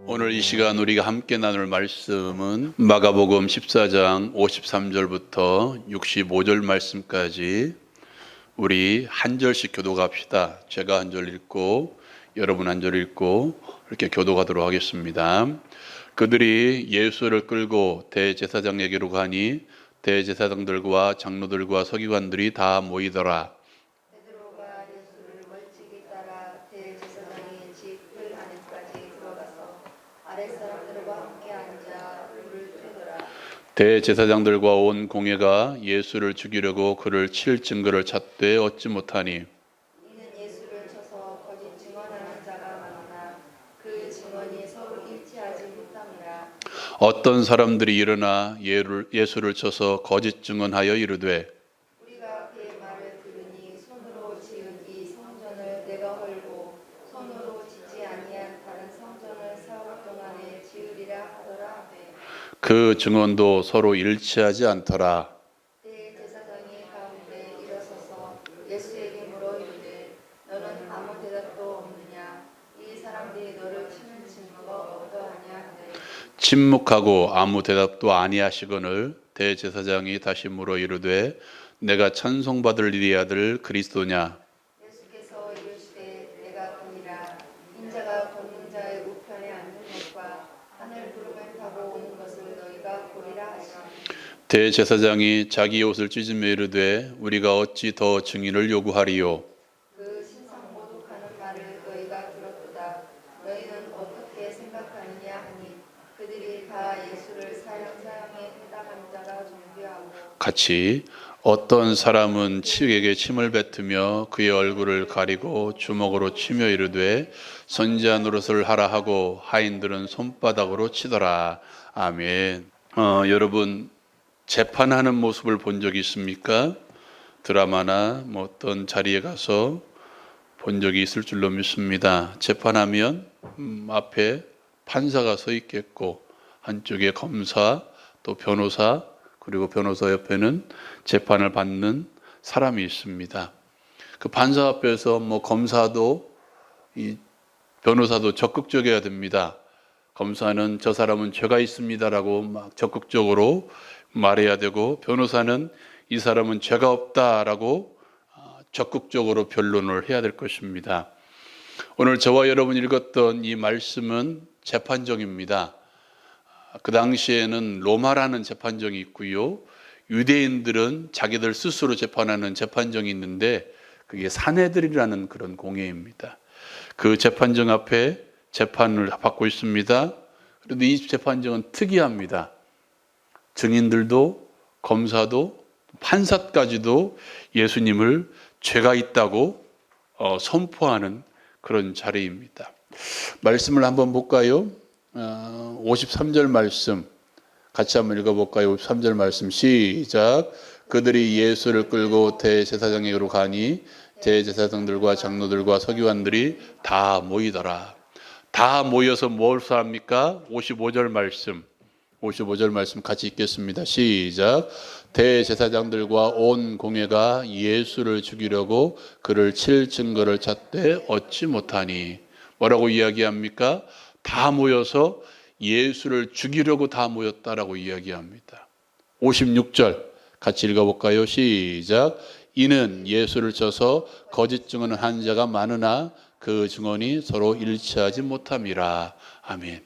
오늘 이 시간 우리가 함께 나눌 말씀은 마가복음 14장 53절부터 65절 말씀까지 우리 한 절씩 교독합시다. 제가 한 절 읽고 여러분 한 절 읽고 이렇게 교독하도록 하겠습니다. 그들이 예수를 끌고 대제사장에게로 가니 대제사장들과 장로들과 서기관들이 다 모이더라. 베드로가 예수를 멀찍이 따라 대제사장의 집그 안에까지 들어가서 아랫사람들과 함께 앉아 불을 쬐더라. 대제사장들과 온 공회가 예수를 죽이려고 그를 칠 증거를 찾되 얻지 못하니 이는 예수를 쳐서 거짓 증언하는 자가 많으나 그 증언이 서로 일치하지 못함이라. 어떤 사람들이 일어나 예수를 쳐서 거짓 증언하여 이르되 우리가 그의 말을 들으니 손으로 지은 이 성전을 내가 헐고 손으로 짓지 아니한 다른 성전을 사흘 동안에 지으리라 하더라 하되 그 증언도 서로 일치하지 않더라. 대제사장이 가운데 일어서서 예수에게 물어 이르되 너는 아무 대답도 없느냐? 이 사람들이 너를 치는 증거가 어떠하냐 하되 침묵하고 아무 대답도 아니하시거늘 대제사장이 다시 물어 이르되 내가 찬송받을 이의 아들 그리스도냐? 예수께서 이르시되 내가 그니라. 인자가 걷는 자의 우편에 앉는 것과 하늘 구름을 타고 오는 것을 너희가 보리라 하시니 대제사장이 자기 옷을 찢으며 이르되 우리가 어찌 더 증인을 요구하리요? 그 신상 모독하는 말을 너희가 들었도다. 너희는 어떻게 생각하느냐 하니 그들이 다 예수를 사형에 해당한 자라 정죄하고 같이 어떤 사람은 치에게 침을 뱉으며 그의 얼굴을 가리고 주먹으로 치며 이르되 선지자 노릇을 하라 하고 하인들은 손바닥으로 치더라. 아멘. 여러분 재판하는 모습을 본 적이 있습니까? 드라마나 뭐 어떤 자리에 가서 본 적이 있을 줄로 믿습니다. 재판하면 앞에 판사가 서 있겠고 한쪽에 검사 또 변호사 그리고 변호사 옆에는 재판을 받는 사람이 있습니다. 그 판사 앞에서 뭐 검사도 이 변호사도 적극적이어야 됩니다. 검사는 저 사람은 죄가 있습니다라고 막 적극적으로 말해야 되고 변호사는 이 사람은 죄가 없다라고 적극적으로 변론을 해야 될 것입니다. 오늘 저와 여러분 읽었던 이 말씀은 재판정입니다. 그 당시에는 로마라는 재판정이 있고요. 유대인들은 자기들 스스로 재판하는 재판정이 있는데 그게 산헤드린이라는 그런 공회입니다. 그 재판정 앞에 재판을 받고 있습니다. 그런데 이 재판정은 특이합니다. 증인들도 검사도 판사까지도 예수님을 죄가 있다고 선포하는 그런 자리입니다. 말씀을 한번 볼까요? 53절 말씀 같이 한번 읽어볼까요? 53절 말씀 시작. 그들이 예수를 끌고 대제사장에게로 가니 대제사장들과 장로들과 서기관들이 다 모이더라. 다 모여서 뭘 합니까? 55절 말씀 같이 읽겠습니다. 시작. 대제사장들과 온 공회가 예수를 죽이려고 그를 칠 증거를 찾되 얻지 못하니 뭐라고 이야기합니까? 다 모여서 예수를 죽이려고 다 모였다라고 이야기합니다. 56절 같이 읽어볼까요? 시작. 이는 예수를 쳐서 거짓 증언을 한 자가 많으나 그 증언이 서로 일치하지 못함이라. 아멘.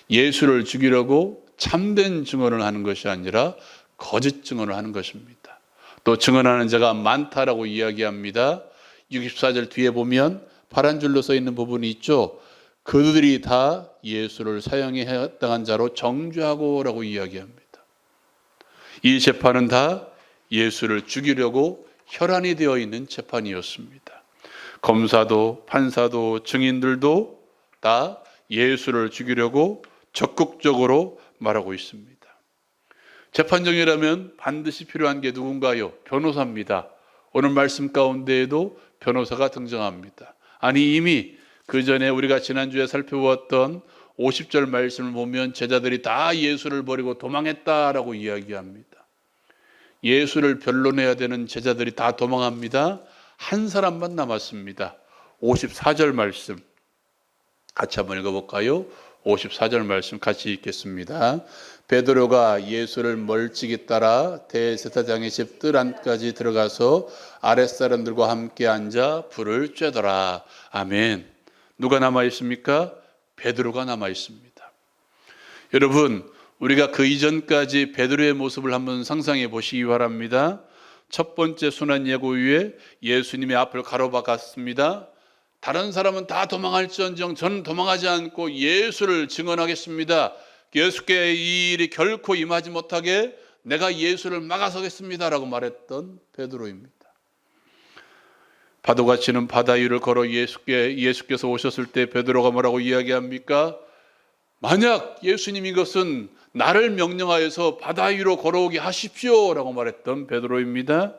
예수를 죽이려고 참된 증언을 하는 것이 아니라 거짓 증언을 하는 것입니다. 또 증언하는 자가 많다라고 이야기합니다. 64절 뒤에 보면 파란 줄로 써 있는 부분이 있죠. 그들이 다 예수를 사형에 해당한 자로 정죄하고라고 이야기합니다. 이 재판은 다 예수를 죽이려고 혈안이 되어 있는 재판이었습니다. 검사도 판사도 증인들도 다 예수를 죽이려고 적극적으로 말하고 있습니다. 재판정이라면 반드시 필요한 게 누군가요? 변호사입니다. 오늘 말씀 가운데에도 변호사가 등장합니다. 아니 이미 그 전에 우리가 지난주에 살펴보았던 50절 말씀을 보면 제자들이 다 예수를 버리고 도망했다라고 이야기합니다. 예수를 변론해야 되는 제자들이 다 도망합니다. 한 사람만 남았습니다. 54절 말씀 같이 한번 읽어볼까요? 54절 말씀 같이 읽겠습니다. 베드로가 예수를 멀찍이 따라 대제사장의 집 뜰 안까지 들어가서 아랫사람들과 함께 앉아 불을 쬐더라. 아멘. 누가 남아 있습니까? 베드로가 남아 있습니다. 여러분, 우리가 그 이전까지 베드로의 모습을 한번 상상해 보시기 바랍니다. 첫 번째 순환 예고 위에 예수님의 앞을 가로막았습니다. 다른 사람은 다 도망할지언정 저는 도망하지 않고 예수를 증언하겠습니다. 예수께 이 일이 결코 임하지 못하게 내가 예수를 막아서겠습니다 라고 말했던 베드로입니다. 파도가 치는 바다 위를 걸어 예수께서 오셨을 때 베드로가 뭐라고 이야기합니까? 만약 예수님 이것은 나를 명령하여서 바다 위로 걸어오게 하십시오 라고 말했던 베드로입니다.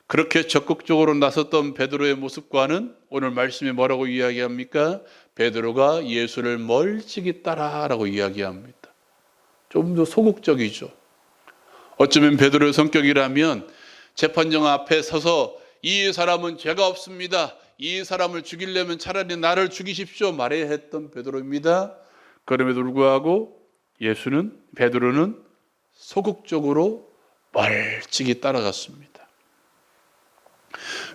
그렇게 적극적으로 나섰던 베드로의 모습과는 오늘 말씀에 뭐라고 이야기합니까? 베드로가 예수를 멀찍이 따라라고 이야기합니다. 좀 더 소극적이죠. 어쩌면 베드로의 성격이라면 재판정 앞에 서서 이 사람은 죄가 없습니다. 이 사람을 죽이려면 차라리 나를 죽이십시오 말해야 했던 베드로입니다. 그럼에도 불구하고 베드로는 소극적으로 멀찍이 따라갔습니다.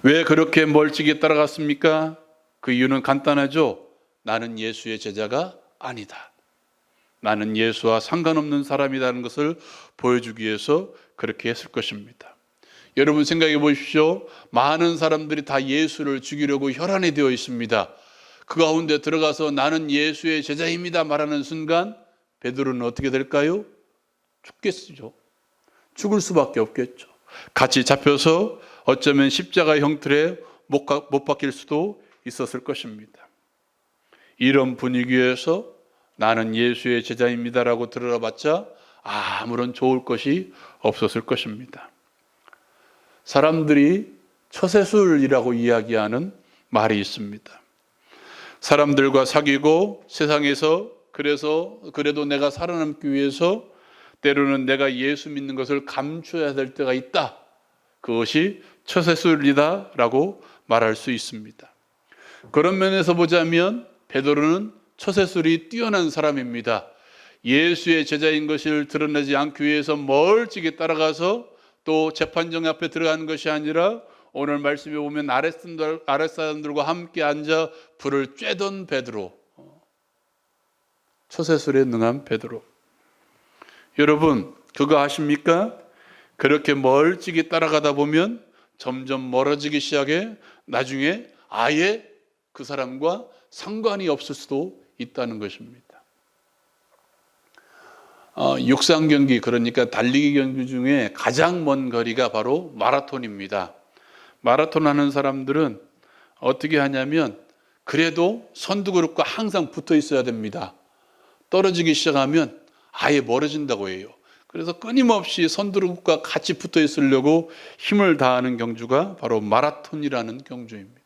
왜 그렇게 멀찍이 따라갔습니까? 그 이유는 간단하죠. 나는 예수의 제자가 아니다. 나는 예수와 상관없는 사람이라는 것을 보여주기 위해서 그렇게 했을 것입니다. 여러분 생각해 보십시오. 많은 사람들이 다 예수를 죽이려고 혈안이 되어 있습니다. 그 가운데 들어가서 나는 예수의 제자입니다 말하는 순간 베드로는 어떻게 될까요? 죽겠죠. 죽을 수밖에 없겠죠. 같이 잡혀서 어쩌면 십자가 형틀에 못 박힐 수도 있었을 것입니다. 이런 분위기에서 나는 예수의 제자입니다라고 들어봤자 아무런 좋을 것이 없었을 것입니다. 사람들이 처세술이라고 이야기하는 말이 있습니다. 사람들과 사귀고 세상에서 그래도 내가 살아남기 위해서 때로는 내가 예수 믿는 것을 감춰야 될 때가 있다. 그것이 처세술이다 라고 말할 수 있습니다. 그런 면에서 보자면 베드로는 처세술이 뛰어난 사람입니다. 예수의 제자인 것을 드러내지 않기 위해서 멀찍이 따라가서 또 재판정 앞에 들어가는 것이 아니라 오늘 말씀에 보면 아랫사람들과 함께 앉아 불을 쬐던 베드로, 처세술에 능한 베드로. 여러분 그거 아십니까? 그렇게 멀찍이 따라가다 보면 점점 멀어지기 시작해 나중에 아예 그 사람과 상관이 없을 수도 있다는 것입니다. 육상 경기, 그러니까 달리기 경기 중에 가장 먼 거리가 바로 마라톤입니다. 마라톤 하는 사람들은 어떻게 하냐면 그래도 선두그룹과 항상 붙어 있어야 됩니다. 떨어지기 시작하면 아예 멀어진다고 해요. 그래서 끊임없이 선두그룹과 같이 붙어 있으려고 힘을 다하는 경주가 바로 마라톤이라는 경주입니다.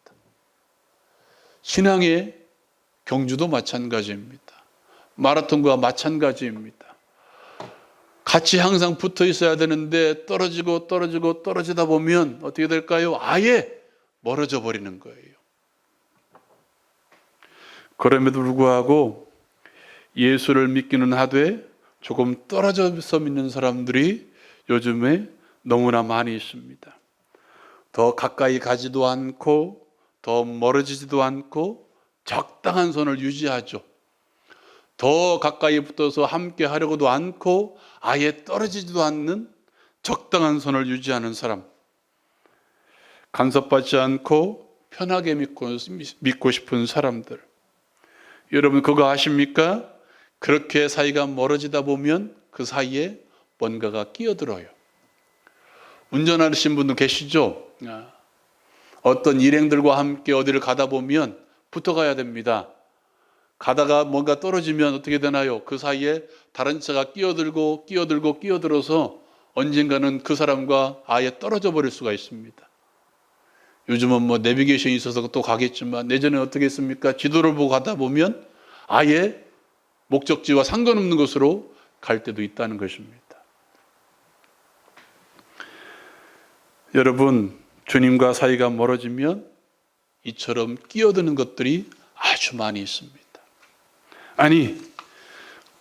신앙의 경주도 마찬가지입니다. 마라톤과 마찬가지입니다. 같이 항상 붙어 있어야 되는데 떨어지다 보면 어떻게 될까요? 아예 멀어져 버리는 거예요. 그럼에도 불구하고 예수를 믿기는 하되 조금 떨어져서 믿는 사람들이 요즘에 너무나 많이 있습니다. 더 가까이 가지도 않고 더 멀어지지도 않고 적당한 선을 유지하죠. 더 가까이 붙어서 함께 하려고도 않고 아예 떨어지지도 않는 적당한 선을 유지하는 사람. 간섭받지 않고 편하게 믿고 싶은 사람들. 여러분 그거 아십니까? 그렇게 사이가 멀어지다 보면 그 사이에 뭔가가 끼어들어요. 운전하시는 분도 계시죠? 어떤 일행들과 함께 어디를 가다 보면 붙어가야 됩니다. 가다가 뭔가 떨어지면 어떻게 되나요? 그 사이에 다른 차가 끼어들어서 언젠가는 그 사람과 아예 떨어져 버릴 수가 있습니다. 요즘은 뭐 내비게이션이 있어서 또 가겠지만 예전에 어떻게 했습니까? 지도를 보고 가다 보면 아예 목적지와 상관없는 곳으로 갈 때도 있다는 것입니다. 여러분, 주님과 사이가 멀어지면 이처럼 끼어드는 것들이 아주 많이 있습니다. 아니,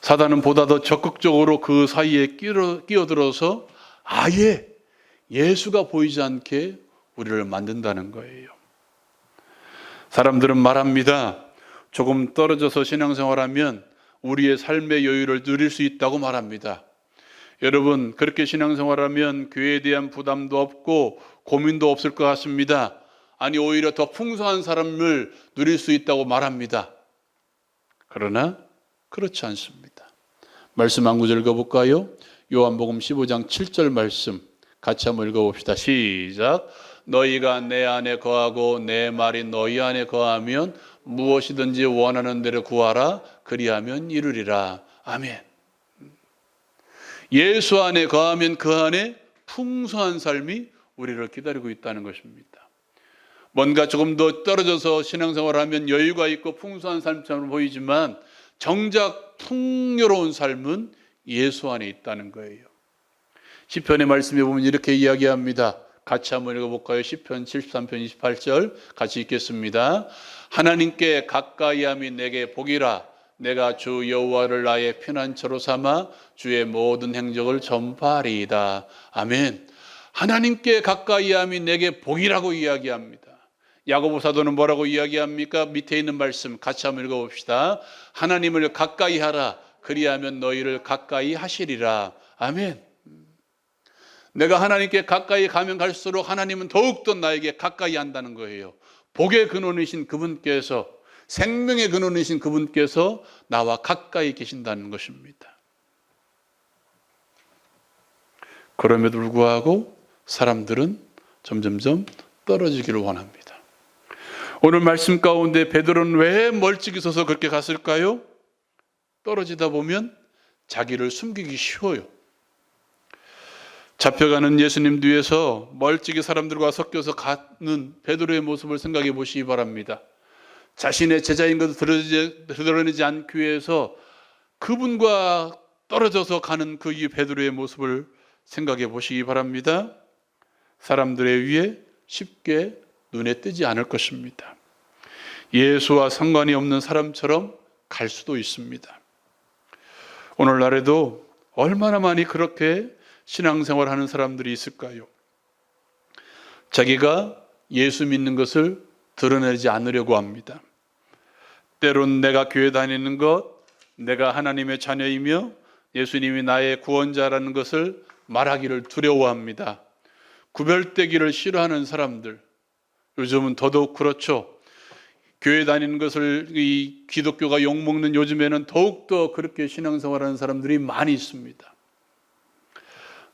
사단은 보다 더 적극적으로 그 사이에 끼어들어서 아예 예수가 보이지 않게 우리를 만든다는 거예요. 사람들은 말합니다. 조금 떨어져서 신앙생활하면 우리의 삶의 여유를 누릴 수 있다고 말합니다. 여러분, 그렇게 신앙생활하면 교회에 대한 부담도 없고 고민도 없을 것 같습니다. 아니, 오히려 더 풍성한 삶을 누릴 수 있다고 말합니다. 그러나 그렇지 않습니다. 말씀 한 구절 읽어볼까요? 요한복음 15장 7절 말씀 같이 한번 읽어봅시다. 시작. 너희가 내 안에 거하고 내 말이 너희 안에 거하면 무엇이든지 원하는 대로 구하라. 그리하면 이루리라. 아멘. 예수 안에 거하면 그 안에 풍성한 삶이 우리를 기다리고 있다는 것입니다. 뭔가 조금 더 떨어져서 신앙생활하면 여유가 있고 풍성한 삶처럼 보이지만 정작 풍요로운 삶은 예수 안에 있다는 거예요. 시편의 말씀에 보면 이렇게 이야기합니다. 같이 한번 읽어볼까요? 시편 73편 28절 같이 읽겠습니다. 하나님께 가까이함이 내게 복이라. 내가 주 여호와를 나의 피난처로 삼아 주의 모든 행적을 전파하리이다. 아멘. 하나님께 가까이함이 내게 복이라고 이야기합니다. 야고보 사도는 뭐라고 이야기합니까? 밑에 있는 말씀 같이 한번 읽어봅시다. 하나님을 가까이 하라. 그리하면 너희를 가까이 하시리라. 아멘. 내가 하나님께 가까이 가면 갈수록 하나님은 더욱더 나에게 가까이 한다는 거예요. 복의 근원이신 그분께서, 생명의 근원이신 그분께서 나와 가까이 계신다는 것입니다. 그럼에도 불구하고 사람들은 점점점 떨어지기를 원합니다. 오늘 말씀 가운데 베드로는 왜 멀찍이 서서 그렇게 갔을까요? 떨어지다 보면 자기를 숨기기 쉬워요. 잡혀가는 예수님 뒤에서 멀찍이 사람들과 섞여서 가는 베드로의 모습을 생각해 보시기 바랍니다. 자신의 제자인 것을 드러내지 않기 위해서 그분과 떨어져서 가는 그 베드로의 모습을 생각해 보시기 바랍니다. 사람들에 의해 쉽게 눈에 띄지 않을 것입니다. 예수와 상관이 없는 사람처럼 갈 수도 있습니다. 오늘날에도 얼마나 많이 그렇게 신앙생활하는 사람들이 있을까요? 자기가 예수 믿는 것을 드러내지 않으려고 합니다. 때론 내가 교회 다니는 것, 내가 하나님의 자녀이며 예수님이 나의 구원자라는 것을 말하기를 두려워합니다. 구별되기를 싫어하는 사람들, 요즘은 더더욱 그렇죠. 교회 다니는 것을 이 기독교가 욕먹는 요즘에는 더욱더 그렇게 신앙생활하는 사람들이 많이 있습니다.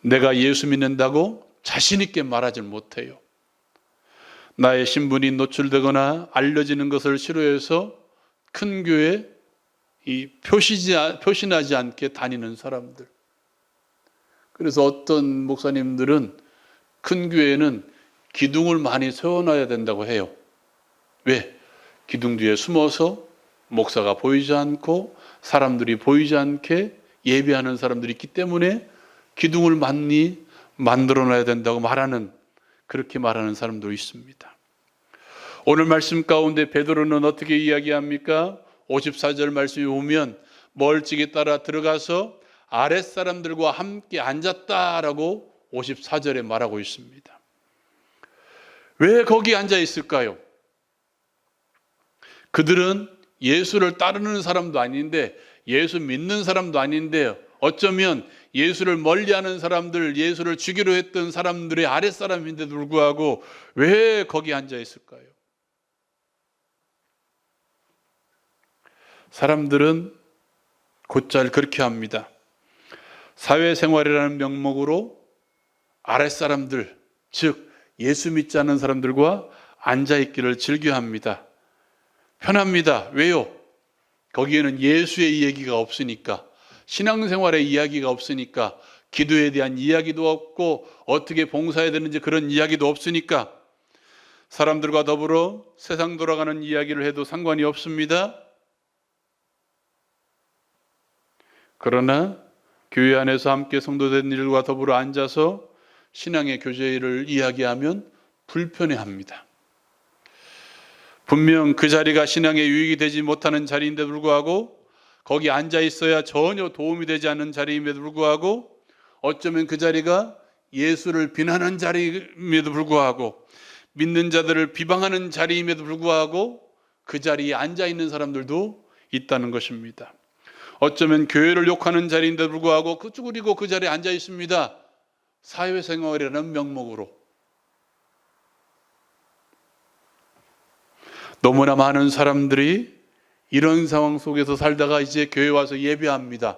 내가 예수 믿는다고 자신 있게 말하지 못해요. 나의 신분이 노출되거나 알려지는 것을 싫어해서 큰 교회에 표신하지 않게 다니는 사람들. 그래서 어떤 목사님들은 큰 교회는 기둥을 많이 세워놔야 된다고 해요. 왜? 기둥 뒤에 숨어서 목사가 보이지 않고 사람들이 보이지 않게 예배하는 사람들이 있기 때문에 기둥을 많이 만들어놔야 된다고 그렇게 말하는 사람도 있습니다. 오늘 말씀 가운데 베드로는 어떻게 이야기합니까? 54절 말씀에 보면 멀찍이 따라 들어가서 아랫사람들과 함께 앉았다라고 54절에 말하고 있습니다. 왜 거기 앉아 있을까요? 그들은 예수를 따르는 사람도 아닌데, 예수 믿는 사람도 아닌데, 어쩌면 예수를 멀리하는 사람들, 예수를 죽이려 했던 사람들의 아랫사람인데도 불구하고 왜 거기 앉아 있을까요? 사람들은 곧잘 그렇게 합니다. 사회생활이라는 명목으로 아랫사람들, 즉 예수 믿지 않는 사람들과 앉아있기를 즐겨합니다. 편합니다. 왜요? 거기에는 예수의 얘기가 없으니까, 신앙생활의 이야기가 없으니까, 기도에 대한 이야기도 없고 어떻게 봉사해야 되는지 그런 이야기도 없으니까 사람들과 더불어 세상 돌아가는 이야기를 해도 상관이 없습니다. 그러나 교회 안에서 함께 성도된 일과 더불어 앉아서 신앙의 교제를 이야기하면 불편해합니다. 분명 그 자리가 신앙에 유익이 되지 못하는 자리인데 불구하고 거기 앉아 있어야 전혀 도움이 되지 않는 자리임에도 불구하고, 어쩌면 그 자리가 예수를 비난하는 자리임에도 불구하고, 믿는 자들을 비방하는 자리임에도 불구하고 그 자리에 앉아 있는 사람들도 있다는 것입니다. 어쩌면 교회를 욕하는 자리인데도 불구하고 그리고 그 자리에 앉아 있습니다. 사회생활이라는 명목으로. 너무나 많은 사람들이 이런 상황 속에서 살다가 이제 교회 와서 예배합니다.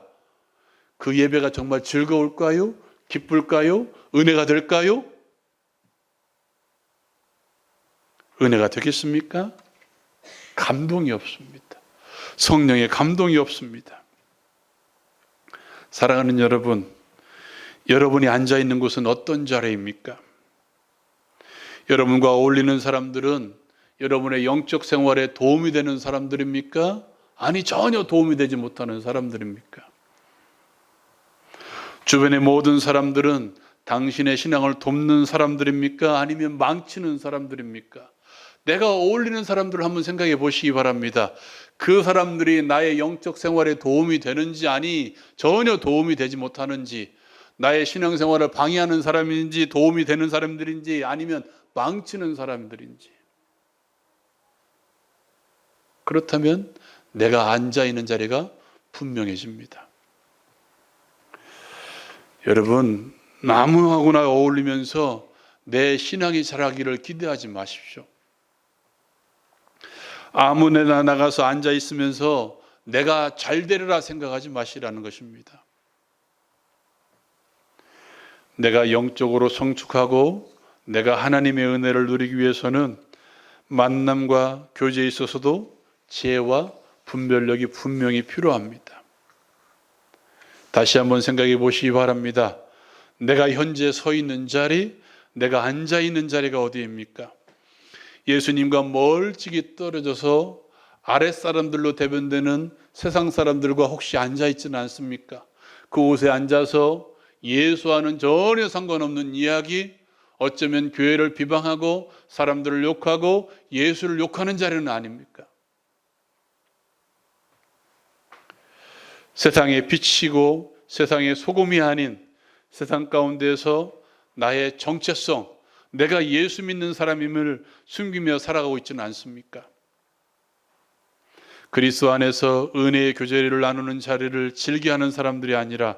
그 예배가 정말 즐거울까요? 기쁠까요? 은혜가 될까요? 은혜가 되겠습니까? 감동이 없습니다. 성령의 감동이 없습니다. 사랑하는 여러분, 여러분이 앉아 있는 곳은 어떤 자리입니까? 여러분과 어울리는 사람들은 여러분의 영적 생활에 도움이 되는 사람들입니까? 아니, 전혀 도움이 되지 못하는 사람들입니까? 주변의 모든 사람들은 당신의 신앙을 돕는 사람들입니까? 아니면 망치는 사람들입니까? 내가 어울리는 사람들을 한번 생각해 보시기 바랍니다. 그 사람들이 나의 영적 생활에 도움이 되는지, 아니 전혀 도움이 되지 못하는지, 나의 신앙생활을 방해하는 사람인지, 도움이 되는 사람들인지, 아니면 망치는 사람들인지. 그렇다면 내가 앉아있는 자리가 분명해집니다. 여러분, 아무하고나 어울리면서 내 신앙이 자라기를 기대하지 마십시오. 아무 데나 나가서 앉아 있으면서 내가 잘 되리라 생각하지 마시라는 것입니다. 내가 영적으로 성숙하고 내가 하나님의 은혜를 누리기 위해서는 만남과 교제에 있어서도 지혜와 분별력이 분명히 필요합니다. 다시 한번 생각해 보시기 바랍니다. 내가 현재 서 있는 자리, 내가 앉아 있는 자리가 어디입니까? 예수님과 멀찍이 떨어져서 아랫사람들로 대변되는 세상 사람들과 혹시 앉아 있지는 않습니까? 그곳에 앉아서 예수와는 전혀 상관없는 이야기, 어쩌면 교회를 비방하고 사람들을 욕하고 예수를 욕하는 자리는 아닙니까? 세상의 빛이고 세상의 소금이 아닌 세상 가운데서 나의 정체성, 내가 예수 믿는 사람임을 숨기며 살아가고 있지는 않습니까? 그리스도 안에서 은혜의 교제를 나누는 자리를 즐겨하는 사람들이 아니라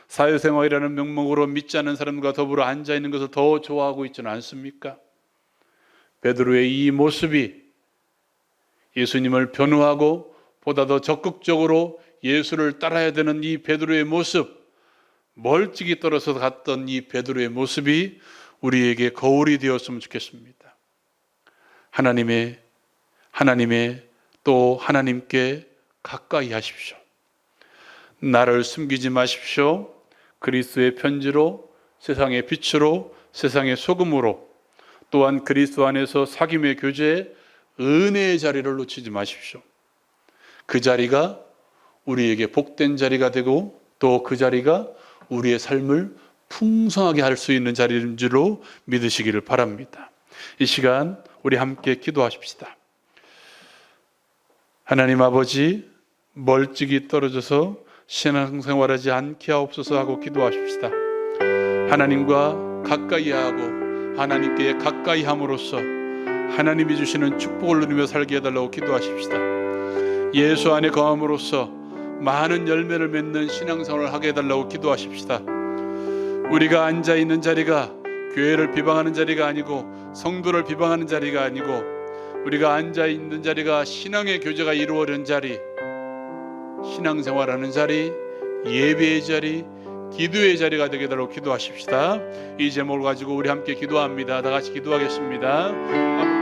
사회생활이라는 명목으로 믿지 않는 사람과 더불어 앉아있는 것을 더 좋아하고 있지는 않습니까? 베드로의 이 모습이 예수님을 변호하고 보다 더 적극적으로 예수를 따라야 되는 이 베드로의 모습, 멀찍이 떨어져서 갔던 이 베드로의 모습이 우리에게 거울이 되었으면 좋겠습니다. 하나님의 또 하나님께 가까이 하십시오. 나를 숨기지 마십시오. 그리스도의 편지로, 세상의 빛으로, 세상의 소금으로, 또한 그리스도 안에서 사귐의 교제에 은혜의 자리를 놓치지 마십시오. 그 자리가 우리에게 복된 자리가 되고 또 그 자리가 우리의 삶을 풍성하게 할 수 있는 자리인 줄로 믿으시기를 바랍니다. 이 시간 우리 함께 기도하십시다. 하나님 아버지, 멀찍이 떨어져서 신앙생활하지 않게 하옵소서 하고 기도하십시다. 하나님과 가까이 하고 하나님께 가까이 함으로써 하나님이 주시는 축복을 누리며 살게 해달라고 기도하십시다. 예수 안에 거함으로써 많은 열매를 맺는 신앙생활을 하게 해달라고 기도하십시다. 우리가 앉아있는 자리가 교회를 비방하는 자리가 아니고 성도를 비방하는 자리가 아니고 우리가 앉아있는 자리가 신앙의 교제가 이루어지는 자리, 신앙생활하는 자리, 예배의 자리, 기도의 자리가 되게 해달라고 기도하십시다. 이 제목을 가지고 우리 함께 기도합니다. 다 같이 기도하겠습니다.